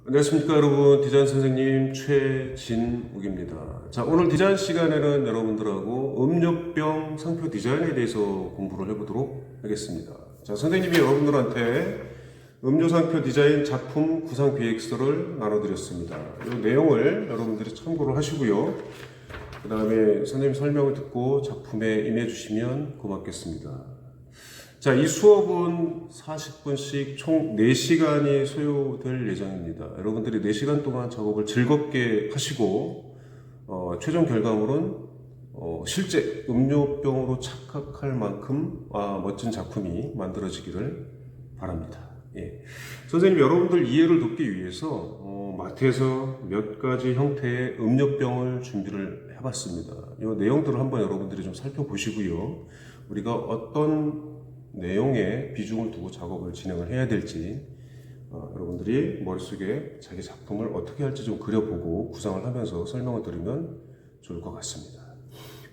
안녕하십니까 여러분, 디자인 선생님 최진욱입니다. 자, 오늘 디자인 시간에는 여러분들하고 음료병 상표 디자인에 대해서 공부를 해보도록 하겠습니다. 자, 선생님이 여러분들한테 음료 상표 디자인 작품 구상 계획서를 나눠드렸습니다. 이 내용을 여러분들이 참고를 하시고요. 그 다음에 선생님 설명을 듣고 작품에 임해주시면 고맙겠습니다. 자, 이 수업은 40분씩 총 4시간이 소요될 예정입니다. 여러분들이 4시간 동안 작업을 즐겁게 하시고 최종 결과물은 실제 음료병으로 착각할 만큼 멋진 작품이 만들어지기를 바랍니다. 예. 선생님, 여러분들 이해를 돕기 위해서 마트에서 몇 가지 형태의 음료병을 준비를 해봤습니다. 이 내용들을 한번 여러분들이 좀 살펴보시고요. 우리가 어떤 내용에 비중을 두고 작업을 진행을 해야 될지 여러분들이 머릿속에 자기 작품을 어떻게 할지 좀 그려보고 구상을 하면서 설명을 드리면 좋을 것 같습니다.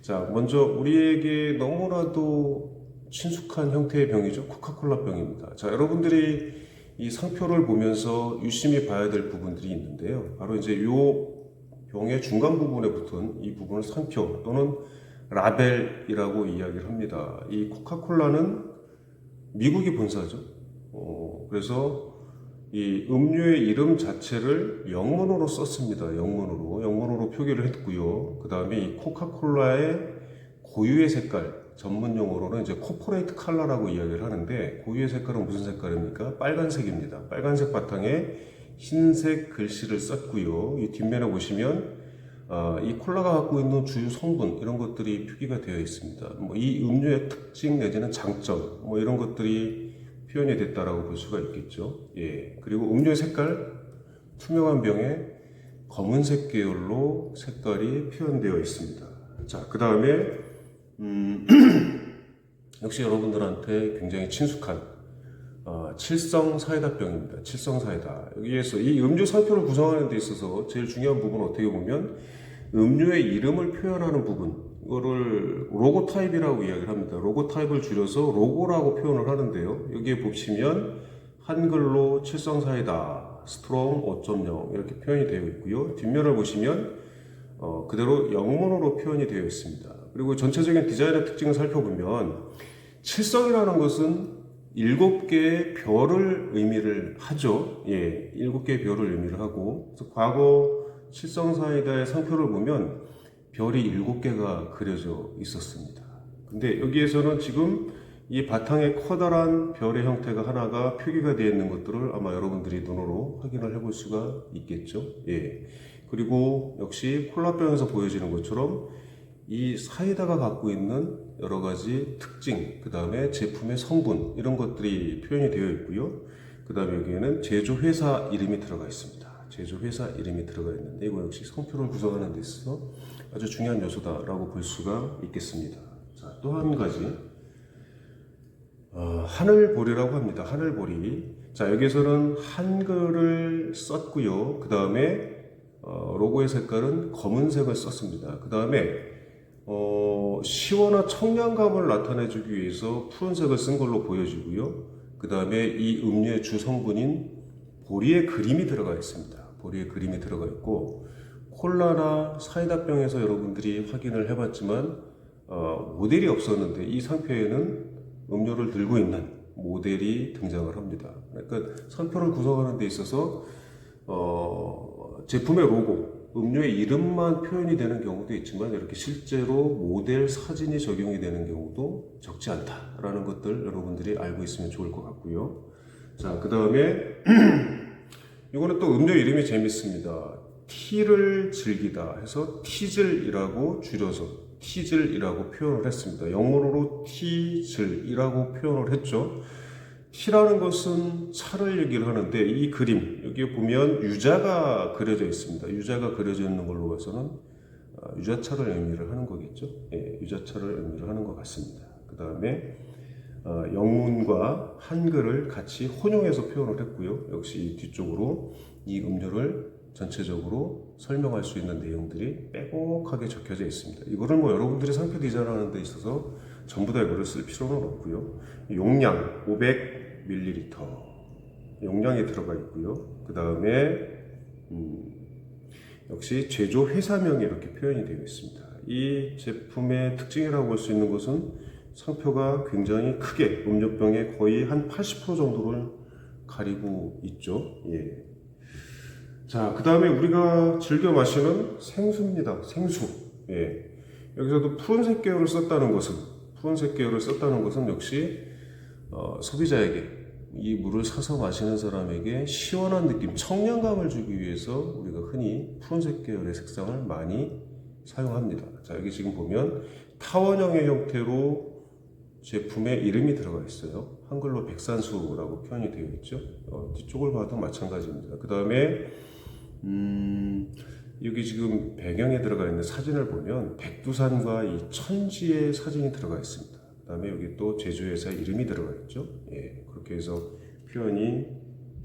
자, 먼저 우리에게 너무나도 친숙한 형태의 병이죠. 코카콜라 병입니다. 자, 여러분들이 이 상표를 보면서 유심히 봐야 될 부분들이 있는데요. 바로 이제 이 병의 중간 부분에 붙은 이 부분을 상표 또는 라벨이라고 이야기를 합니다. 이 코카콜라는 미국이 본사죠. 그래서 이 음료의 이름 자체를 영문으로 썼습니다. 영문으로 표기를 했고요. 그 다음에 이 코카콜라의 고유의 색깔, 전문 용어로는 이제 코퍼레이트 컬러라고 이야기를 하는데, 고유의 색깔은 무슨 색깔입니까? 빨간색입니다. 빨간색 바탕에 흰색 글씨를 썼고요. 이 뒷면에 보시면 이 콜라가 갖고 있는 주요 성분 이런 것들이 표기가 되어 있습니다. 이 음료의 특징 내지는 장점 이런 것들이 표현이 됐다라고 볼 수가 있겠죠. 예. 그리고 음료의 색깔 투명한 병에 검은색 계열로 색깔이 표현되어 있습니다. 자, 그 다음에 역시 여러분들한테 굉장히 친숙한 칠성 사이다병입니다. 칠성 사이다. 여기에서 이 음료 상표를 구성하는 데 있어서 제일 중요한 부분은 어떻게 보면 음료의 이름을 표현하는 부분, 이거를 로고 타입이라고 이야기를 합니다. 로고 타입을 줄여서 로고라고 표현을 하는데요. 여기에 보시면 한글로 칠성 사이다, 스트롱 5.0 이렇게 표현이 되어 있고요. 뒷면을 보시면 그대로 영문으로 표현이 되어 있습니다. 그리고 전체적인 디자인의 특징을 살펴보면 칠성이라는 것은 7개의 별을 의미를 하죠. 예, 7개의 별을 의미를 하고, 그래서 과거 칠성 사이다의 상표를 보면 별이 7개가 그려져 있었습니다. 근데 여기에서는 지금 이 바탕에 커다란 별의 형태가 하나가 표기가 되어 있는 것들을 아마 여러분들이 눈으로 확인을 해볼 수가 있겠죠. 예. 그리고 역시 콜라병에서 보여지는 것처럼 이 사이다가 갖고 있는 여러 가지 특징, 그 다음에 제품의 성분 이런 것들이 표현이 되어 있고요. 그 다음에 여기에는 제조회사 이름이 들어가 있습니다. 제조회사 이름이 들어가 있는데 이거 역시 상표를 구성하는 데 있어서 아주 중요한 요소다라고 볼 수가 있겠습니다. 자, 또 한 가지 하늘보리라고 합니다. 하늘보리. 자, 여기에서는 한글을 썼고요. 그 다음에 로고의 색깔은 검은색을 썼습니다. 그 다음에 시원한 청량감을 나타내주기 위해서 푸른색을 쓴 걸로 보여지고요. 그 다음에 이 음료의 주 성분인 보리의 그림이 들어가 있습니다. 보리의 그림이 들어가 있고, 콜라나 사이다병에서 여러분들이 확인을 해봤지만 모델이 없었는데 이 상표에는 음료를 들고 있는 모델이 등장을 합니다. 그러니까 상표를 구성하는 데 있어서 제품의 로고, 음료의 이름만 표현이 되는 경우도 있지만 이렇게 실제로 모델 사진이 적용이 되는 경우도 적지 않다라는 것들 여러분들이 알고 있으면 좋을 것 같고요. 자, 그 다음에 이거는 또 음료 이름이 재밌습니다. 티를 즐기다 해서 티즐이라고 줄여서 티즐이라고 표현을 했습니다. 영문으로 티즐이라고 표현을 했죠. 티라는 것은 차를 얘기를 하는데 이 그림 여기에 보면 유자가 그려져 있습니다. 유자가 그려져 있는 걸로 봐서는 유자차를 의미를 하는 거겠죠. 예, 유자차를 의미를 하는 것 같습니다. 그 다음에 영문과 한글을 같이 혼용해서 표현을 했고요. 역시 뒤쪽으로 이 음료를 전체적으로 설명할 수 있는 내용들이 빼곡하게 적혀져 있습니다. 이거를 여러분들이 상표 디자인하는 데 있어서 전부 다 이거를 쓸 필요는 없고요. 용량 500ml 용량이 들어가 있고요. 그 다음에 역시 제조 회사명이 이렇게 표현이 되어 있습니다. 이 제품의 특징이라고 볼 수 있는 것은 상표가 굉장히 크게 음료병의 거의 한 80% 정도를 가리고 있죠. 예. 자, 그 다음에 우리가 즐겨 마시는 생수입니다. 생수. 예. 여기서도 푸른색 계열을 썼다는 것은 역시 소비자에게 이 물을 사서 마시는 사람에게 시원한 느낌, 청량감을 주기 위해서 우리가 흔히 푸른색 계열의 색상을 많이 사용합니다. 자, 여기 지금 보면 타원형의 형태로 제품에 이름이 들어가 있어요. 한글로 백산수라고 표현이 되어 있죠. 뒤쪽을 봐도 마찬가지입니다. 그 다음에 여기 지금 배경에 들어가 있는 사진을 보면 백두산과 이 천지의 사진이 들어가 있습니다. 그 다음에 여기 또 제조회사 이름이 들어가 있죠. 예, 그렇게 해서 표현이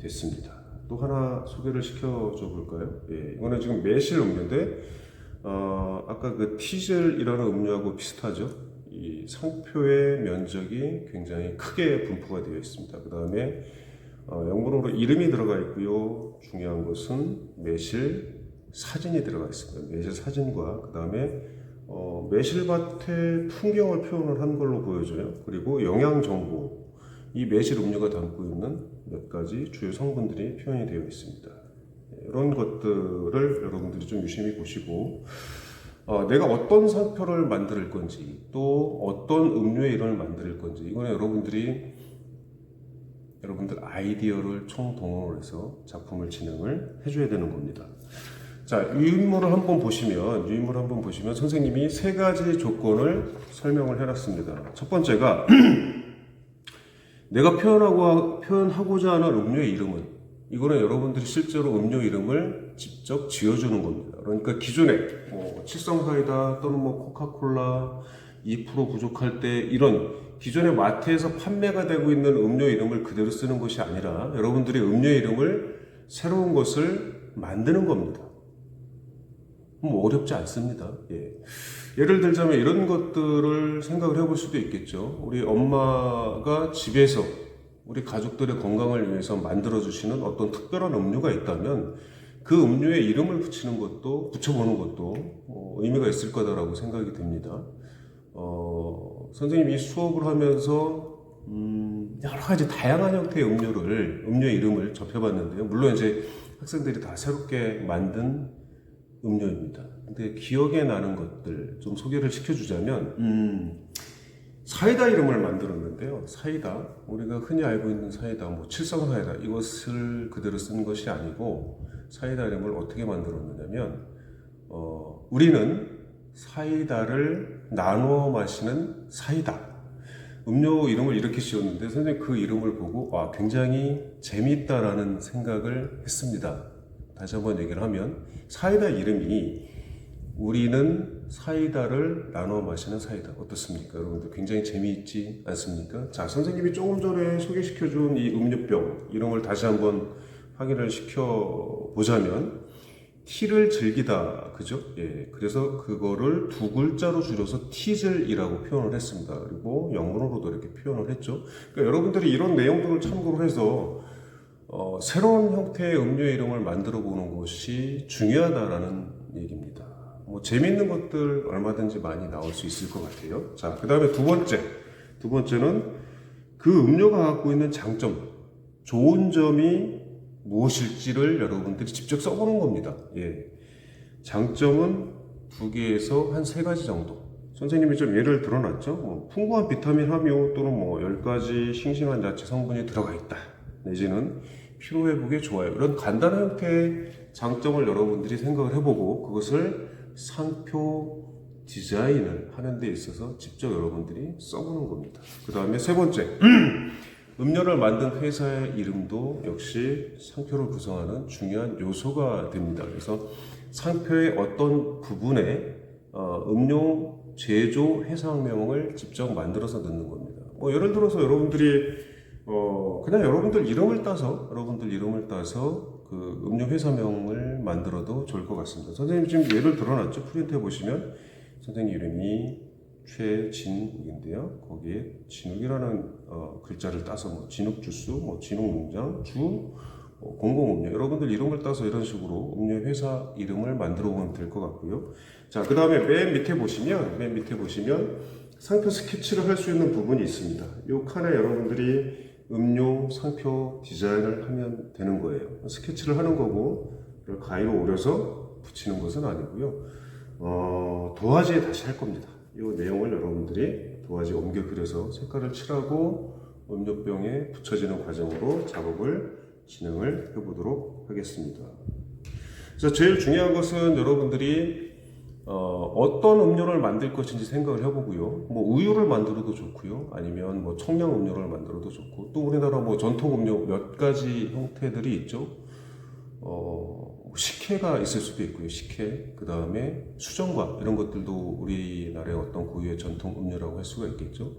됐습니다. 또 하나 소개를 시켜줘 볼까요? 예, 이거는 지금 매실 음료인데 아까 그 티즐이라는 음료하고 비슷하죠. 이 상표의 면적이 굉장히 크게 분포가 되어 있습니다. 그 다음에 영문으로 이름이 들어가 있고요. 중요한 것은 매실 사진이 들어가 있습니다. 매실 사진과 그 다음에 매실밭의 풍경을 표현을 한 걸로 보여져요. 그리고 영양 정보, 이 매실 음료가 담고 있는 몇 가지 주요 성분들이 표현이 되어 있습니다. 이런 것들을 여러분들이 좀 유심히 보시고 내가 어떤 상표를 만들 건지 또 어떤 음료의 이름을 만들 건지 이거는 여러분들 아이디어를 총동원을 해서 작품을 진행을 해줘야 되는 겁니다. 자, 유인물을 한번 보시면 선생님이 세 가지 조건을 설명을 해놨습니다. 첫 번째가 내가 표현하고자 하는 음료의 이름은 이거는 여러분들이 실제로 음료 이름을 직접 지어주는 겁니다. 그러니까 기존에 칠성사이다 또는 코카콜라 2% 부족할 때 이런 기존에 마트에서 판매가 되고 있는 음료 이름을 그대로 쓰는 것이 아니라 여러분들이 음료 이름을 새로운 것을 만드는 겁니다. 어렵지 않습니다. 예. 예를 들자면 이런 것들을 생각을 해볼 수도 있겠죠. 우리 엄마가 집에서 우리 가족들의 건강을 위해서 만들어주시는 어떤 특별한 음료가 있다면 그 음료에 이름을 붙여보는 것도 의미가 있을 거다라고 생각이 듭니다. 선생님이 수업을 하면서 여러 가지 다양한 형태의 음료의 이름을 접해봤는데요. 물론 이제 학생들이 다 새롭게 만든 음료입니다. 근데 기억에 나는 것들 좀 소개를 시켜주자면 사이다 이름을 만들었는데요. 사이다, 우리가 흔히 알고 있는 사이다, 칠성사이다 이것을 그대로 쓴 것이 아니고 사이다 이름을 어떻게 만들었느냐면 우리는 사이다를 나누어 마시는 사이다. 음료 이름을 이렇게 지었는데 선생님 그 이름을 보고 굉장히 재미있다라는 생각을 했습니다. 다시 한번 얘기를 하면 사이다 이름이 우리는 사이다를 나눠 마시는 사이다. 어떻습니까? 여러분들 굉장히 재미있지 않습니까? 자, 선생님이 조금 전에 소개시켜준 이 음료병 이름을 다시 한번 확인을 시켜보자면 티를 즐기다, 그죠? 예, 그래서 그거를 두 글자로 줄여서 티즐이라고 표현을 했습니다. 그리고 영문으로도 이렇게 표현을 했죠. 그러니까 여러분들이 이런 내용들을 참고로 해서 새로운 형태의 음료 이름을 만들어 보는 것이 중요하다라는 얘기입니다. 재밌는 것들 얼마든지 많이 나올 수 있을 것 같아요. 자, 그 다음에 두 번째는 그 음료가 갖고 있는 장점, 좋은 점이 무엇일지를 여러분들이 직접 써보는 겁니다. 예. 장점은 2개에서 한 3가지 정도. 선생님이 좀 예를 들어놨죠. 풍부한 비타민 함유 또는 10가지 싱싱한 야채 성분이 들어가 있다. 내지는 피로회복에 좋아요. 이런 간단한 형태의 장점을 여러분들이 생각을 해보고 그것을 상표 디자인을 하는 데 있어서 직접 여러분들이 써보는 겁니다. 그 다음에 3번째, 음료를 만든 회사의 이름도 역시 상표를 구성하는 중요한 요소가 됩니다. 그래서 상표의 어떤 부분에 음료 제조 회사명을 직접 만들어서 넣는 겁니다. 예를 들어서 여러분들이 그냥 여러분들 이름을 따서 그 음료 회사명을 만들어도 좋을 것 같습니다. 선생님 지금 예를 들어놨죠. 프린트해 보시면 선생님 이름이 최진욱인데요. 거기에 진욱이라는 글자를 따서 뭐 진욱 주스, 뭐 진욱 농장, 공공음료, 여러분들 이름을 따서 이런 식으로 음료 회사 이름을 만들어 보면 될 것 같고요. 자, 그 다음에 맨 밑에 보시면 상표 스케치를 할 수 있는 부분이 있습니다. 이 칸에 여러분들이 음료 상표 디자인을 하면 되는 거예요. 스케치를 하는 거고, 이걸 가위로 오려서 붙이는 것은 아니고요. 도화지에 다시 할 겁니다. 이 내용을 여러분들이 도화지에 옮겨 그려서 색깔을 칠하고 음료병에 붙여지는 과정으로 작업을 진행을 해보도록 하겠습니다. 자, 제일 중요한 것은 여러분들이 어떤 음료를 만들 것인지 생각을 해보고요. 뭐 우유를 만들어도 좋고요. 아니면 뭐 청량 음료를 만들어도 좋고, 또 우리나라 뭐 전통 음료 몇 가지 형태들이 있죠. 식혜가 있을 수도 있고요. 식혜, 그 다음에 수정과 이런 것들도 우리나라의 어떤 고유의 전통 음료라고 할 수가 있겠죠.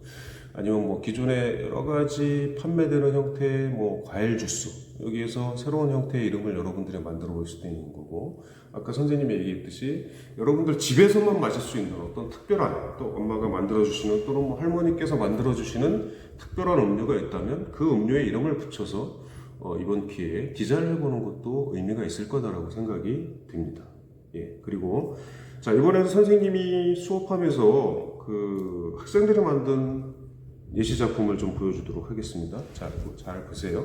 아니면 뭐 기존에 여러 가지 판매되는 형태의 뭐 과일 주스, 여기에서 새로운 형태의 이름을 여러분들이 만들어 볼 수도 있는 거고, 아까 선생님이 얘기했듯이 여러분들 집에서만 마실 수 있는 어떤 특별한, 또 엄마가 만들어주시는, 또는 뭐 할머니께서 만들어주시는 특별한 음료가 있다면 그 음료에 이름을 붙여서 이번 기회에 디자인을 해보는 것도 의미가 있을 거다라고 생각이 듭니다. 예, 그리고 자, 이번에는 선생님이 수업하면서 그 학생들이 만든 예시 작품을 좀 보여주도록 하겠습니다. 자, 잘 보세요.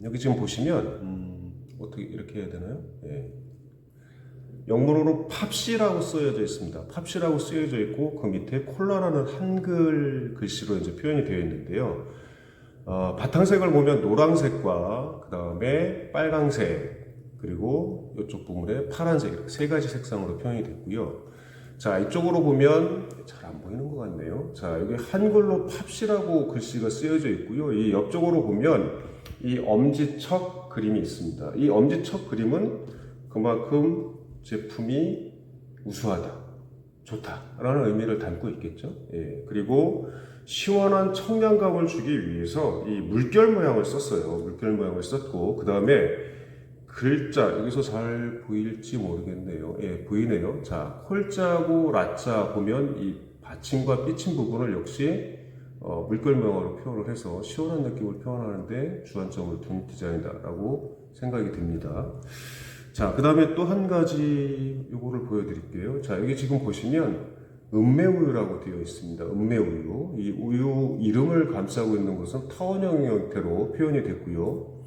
여기 지금 보시면 어떻게 이렇게 해야 되나요? 예. 영문으로 팝시라고 쓰여져 있습니다. 팝시라고 쓰여져 있고 그 밑에 콜라라는 한글 글씨로 이제 표현이 되어 있는데요. 바탕색을 보면 노란색과 그 다음에 빨강색, 그리고 이쪽 부분에 파란색, 이렇게 세 가지 색상으로 표현이 됐고요. 자, 이쪽으로 보면 잘 안 보이는 것 같네요. 자, 여기 한글로 팝시라고 글씨가 쓰여져 있고요. 이 옆쪽으로 보면 이 엄지척 그림이 있습니다. 이 엄지척 그림은 그만큼 제품이 우수하다, 좋다라는 의미를 담고 있겠죠. 예, 그리고 시원한 청량감을 주기 위해서 이 물결 모양을 썼어요. 물결 모양을 썼고, 그 다음에 글자, 여기서 잘 보일지 모르겠네요. 예, 보이네요. 자, 콜자고 라자 보면 이 받침과 삐침 부분을 역시 물결 모양으로 표현을 해서 시원한 느낌을 표현하는데 주안점을 둔 디자인이다라고 생각이 됩니다. 자, 그 다음에 또 한 가지 요거를 보여드릴게요. 자, 여기 지금 보시면 은매우유라고 되어 있습니다. 은매우유. 이 우유 이름을 감싸고 있는 것은 타원형 형태로 표현이 됐고요.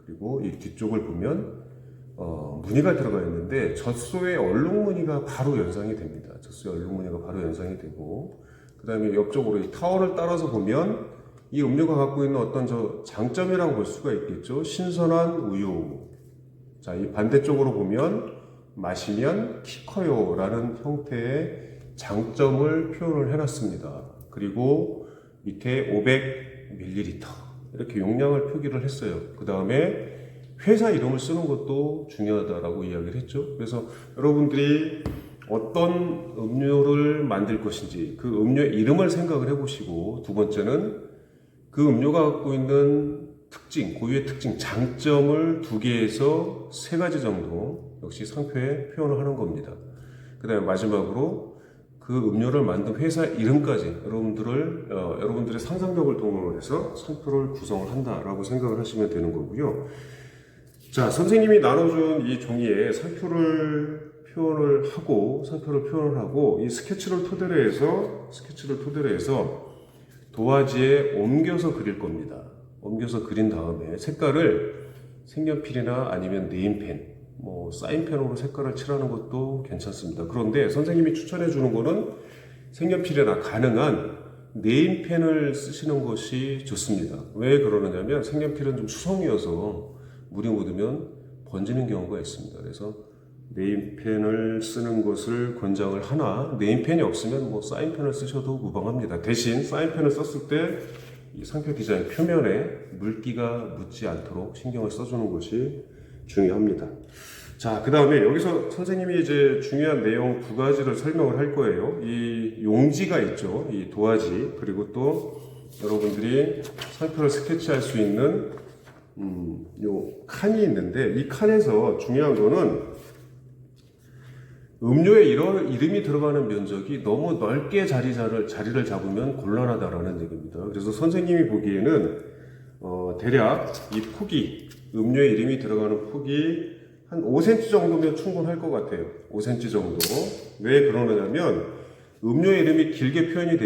그리고 이 뒤쪽을 보면 무늬가 들어가 있는데 젖소의 얼룩무늬가 바로 연상이 됩니다. 젖소의 얼룩무늬가 바로 연상이 되고, 그 다음에 옆쪽으로 이 타원을 따라서 보면 이 음료가 갖고 있는 어떤 저 장점이라고 볼 수가 있겠죠. 신선한 우유. 자, 이 반대쪽으로 보면 마시면 키 커요 라는 형태의 장점을 표현을 해놨습니다. 그리고 밑에 500ml 이렇게 용량을 표기를 했어요. 그 다음에 회사 이름을 쓰는 것도 중요하다라고 이야기를 했죠. 그래서 여러분들이 어떤 음료를 만들 것인지 그 음료 이름을 생각을 해보시고, 두 번째는 그 음료가 갖고 있는 특징, 고유의 특징, 장점을 2개에서 3가지 정도 역시 상표에 표현을 하는 겁니다. 그 다음에 마지막으로 그 음료를 만든 회사 이름까지 여러분들의 상상력을 동원을 해서 상표를 구성을 한다라고 생각을 하시면 되는 거고요. 자, 선생님이 나눠준 이 종이에 상표를 표현을 하고 이 스케치를 토대로 해서 도화지에 옮겨서 그릴 겁니다. 옮겨서 그린 다음에 색깔을 색연필이나 아니면 네임펜, 뭐 사인펜으로 색깔을 칠하는 것도 괜찮습니다. 그런데 선생님이 추천해 주는 거는 색연필이나 가능한 네임펜을 쓰시는 것이 좋습니다. 왜 그러느냐면 색연필은 좀 수성이어서 물이 묻으면 번지는 경우가 있습니다. 그래서 네임펜을 쓰는 것을 권장을 하나, 네임펜이 없으면 뭐 사인펜을 쓰셔도 무방합니다. 대신 사인펜을 썼을 때 이 상표 디자인 표면에 물기가 묻지 않도록 신경을 써주는 것이 중요합니다. 자, 그 다음에 여기서 선생님이 이제 중요한 내용 2가지를 설명을 할 거예요. 이 용지가 있죠. 이 도화지. 그리고 또 여러분들이 상표를 스케치할 수 있는 요 칸이 있는데, 이 칸에서 중요한 거는 음료에 이름이 들어가는 면적이 너무 넓게 자리를 잡으면 곤란하다라는 얘기입니다. 그래서 선생님이 보기에는 대략 이 폭이, 음료에 이름이 들어가는 폭이 한 5cm 정도면 충분할 것 같아요. 5cm 정도. 왜 그러느냐면 음료의 이름이 길게 표현이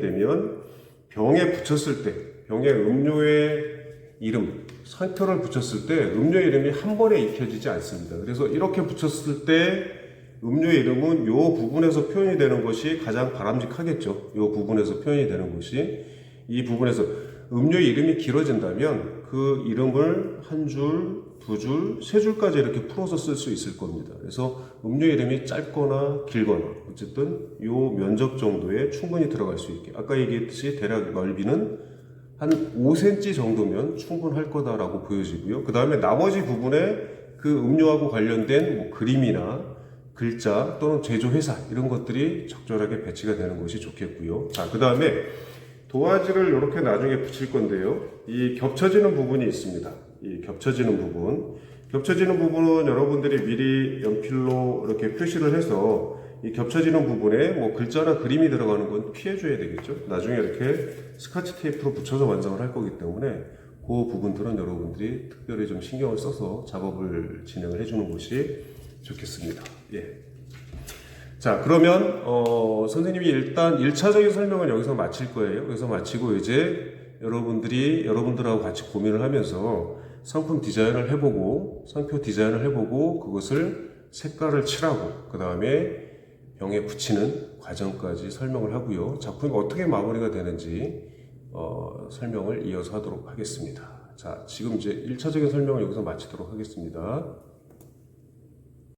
되면 병에 붙였을 때, 병에 음료의 이름, 상표를 붙였을 때 음료의 이름이 한 번에 익혀지지 않습니다. 그래서 이렇게 붙였을 때 음료의 이름은 이 부분에서 표현이 되는 것이 가장 바람직하겠죠. 이 부분에서 표현이 되는 것이. 이 부분에서 음료의 이름이 길어진다면 그 이름을 한 줄, 두 줄, 세 줄까지 이렇게 풀어서 쓸 수 있을 겁니다. 그래서 음료 이름이 짧거나 길거나 어쨌든 이 면적 정도에 충분히 들어갈 수 있게, 아까 얘기했듯이 대략 넓이는 한 5cm 정도면 충분할 거다라고 보여지고요. 그 다음에 나머지 부분에 그 음료하고 관련된 뭐 그림이나 글자 또는 제조회사 이런 것들이 적절하게 배치가 되는 것이 좋겠고요. 자, 그 다음에 도화지를 이렇게 나중에 붙일 건데요. 이 겹쳐지는 부분이 있습니다. 이 겹쳐지는 부분은 여러분들이 미리 연필로 이렇게 표시를 해서 이 겹쳐지는 부분에 뭐 글자나 그림이 들어가는 건 피해줘야 되겠죠. 나중에 이렇게 스카치 테이프로 붙여서 완성을 할 거기 때문에 그 부분들은 여러분들이 특별히 좀 신경을 써서 작업을 진행을 해주는 것이 좋겠습니다. 예. 자, 그러면 선생님이 일단 1차적인 설명을 여기서 마칠 거예요. 여기서 마치고 이제 여러분들하고 같이 고민을 하면서 상품 디자인을 해보고 상표 디자인을 해보고 그것을 색깔을 칠하고 그 다음에 병에 붙이는 과정까지 설명을 하고요. 작품이 어떻게 마무리가 되는지 설명을 이어서 하도록 하겠습니다. 자, 지금 이제 1차적인 설명을 여기서 마치도록 하겠습니다.